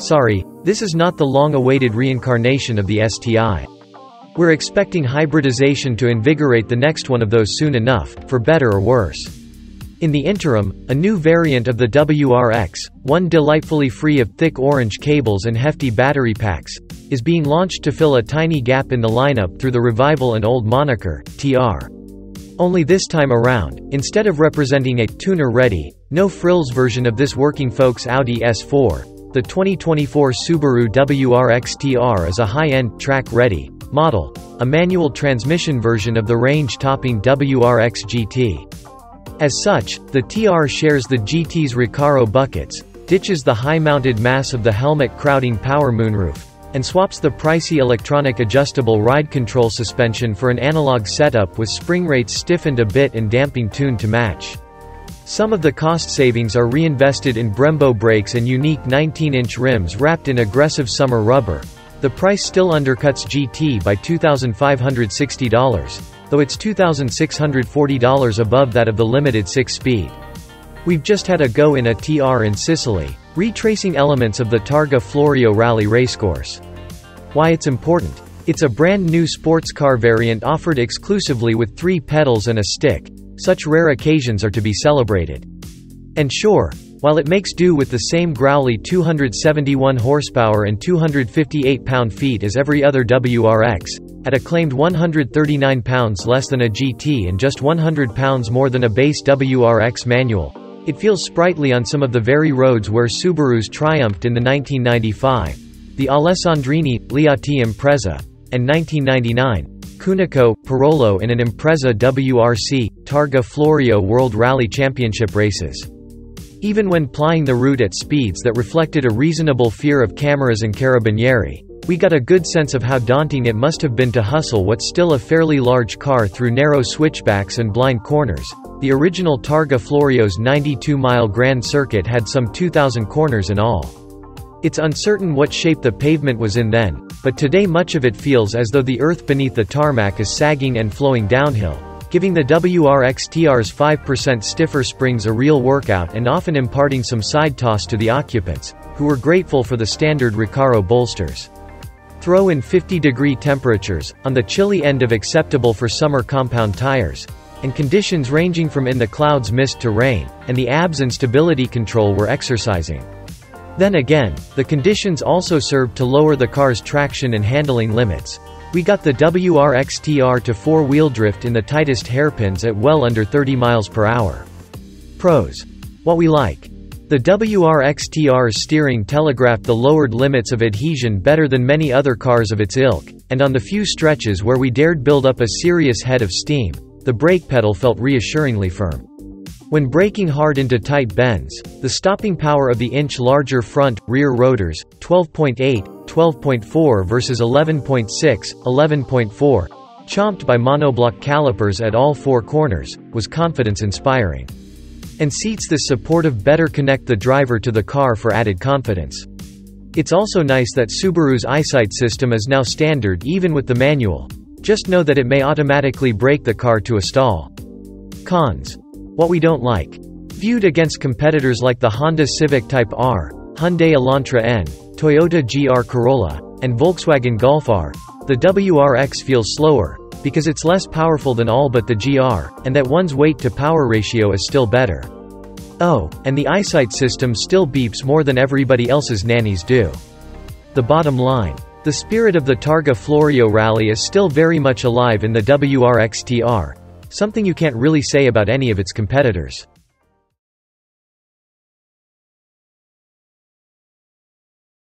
Sorry, this is not the long-awaited reincarnation of the STI. We're expecting hybridization to invigorate the next one of those soon enough, for better or worse. In the interim, a new variant of the WRX, one delightfully free of thick orange cables and hefty battery packs, is being launched to fill a tiny gap in the lineup through the revival and old moniker, TR. Only this time around, instead of representing a tuner-ready, no-frills version of this working folks Audi S4, the 2024 Subaru WRX TR is a high-end, track-ready model, a manual transmission version of the range-topping WRX GT. As such, the TR shares the GT's Recaro buckets, ditches the high-mounted mass of the helmet-crowding power moonroof, and swaps the pricey electronic adjustable ride control suspension for an analog setup with spring rates stiffened a bit and damping tuned to match. Some of the cost savings are reinvested in Brembo brakes and unique 19-inch rims wrapped in aggressive summer rubber. The price still undercuts GT by $2,560, though it's $2,640 above that of the limited 6-speed. We've just had a go in a TR in Sicily, retracing elements of the Targa Florio Rally racecourse. Why it's important? It's a brand new sports car variant offered exclusively with 3 pedals and a stick. Such rare occasions are to be celebrated. And sure, while it makes do with the same growly 271 horsepower and 258 pound-feet as every other WRX, at a claimed 139 pounds less than a GT and just 100 pounds more than a base WRX manual, it feels sprightly on some of the very roads where Subarus triumphed in the 1995, the Alessandrini, Liati Impreza, and 1999, Cunico, Parolo in an Impreza WRC, Targa Florio World Rally Championship races. Even when plying the route at speeds that reflected a reasonable fear of cameras and carabinieri, we got a good sense of how daunting it must have been to hustle what's still a fairly large car through narrow switchbacks and blind corners. The original Targa Florio's 92-mile Grand Circuit had some 2,000 corners in all. It's uncertain what shape the pavement was in then, but today much of it feels as though the earth beneath the tarmac is sagging and flowing downhill, giving the WRX TR's 5% stiffer springs a real workout and often imparting some side toss to the occupants, who were grateful for the standard Recaro bolsters. Throw in 50-degree temperatures, on the chilly end of acceptable for summer compound tires, and conditions ranging from in the clouds mist to rain, and the ABS and stability control were exercising. Then again, the conditions also served to lower the car's traction and handling limits. We got the WRX TR to 4-wheel drift in the tightest hairpins at well under 30 miles per hour. Pros. What we like. The WRX TR's steering telegraphed the lowered limits of adhesion better than many other cars of its ilk, and on the few stretches where we dared build up a serious head of steam, the brake pedal felt reassuringly firm. When braking hard into tight bends, the stopping power of the inch-larger front, rear rotors, 12.8, 12.4 versus 11.6, 11.4, chomped by monoblock calipers at all 4 corners, was confidence-inspiring. And seats this supportive better connect the driver to the car for added confidence. It's also nice that Subaru's eyesight system is now standard even with the manual. Just know that it may automatically brake the car to a stall. Cons. What we don't like. Viewed against competitors like the Honda Civic Type R, Hyundai Elantra N, Toyota GR Corolla, and Volkswagen Golf R, the WRX feels slower, because it's less powerful than all but the GR, and that one's weight-to-power ratio is still better. Oh, and the eyesight system still beeps more than everybody else's nannies do. The bottom line. The spirit of the Targa Florio Rally is still very much alive in the WRX TR. Something you can't really say about any of its competitors.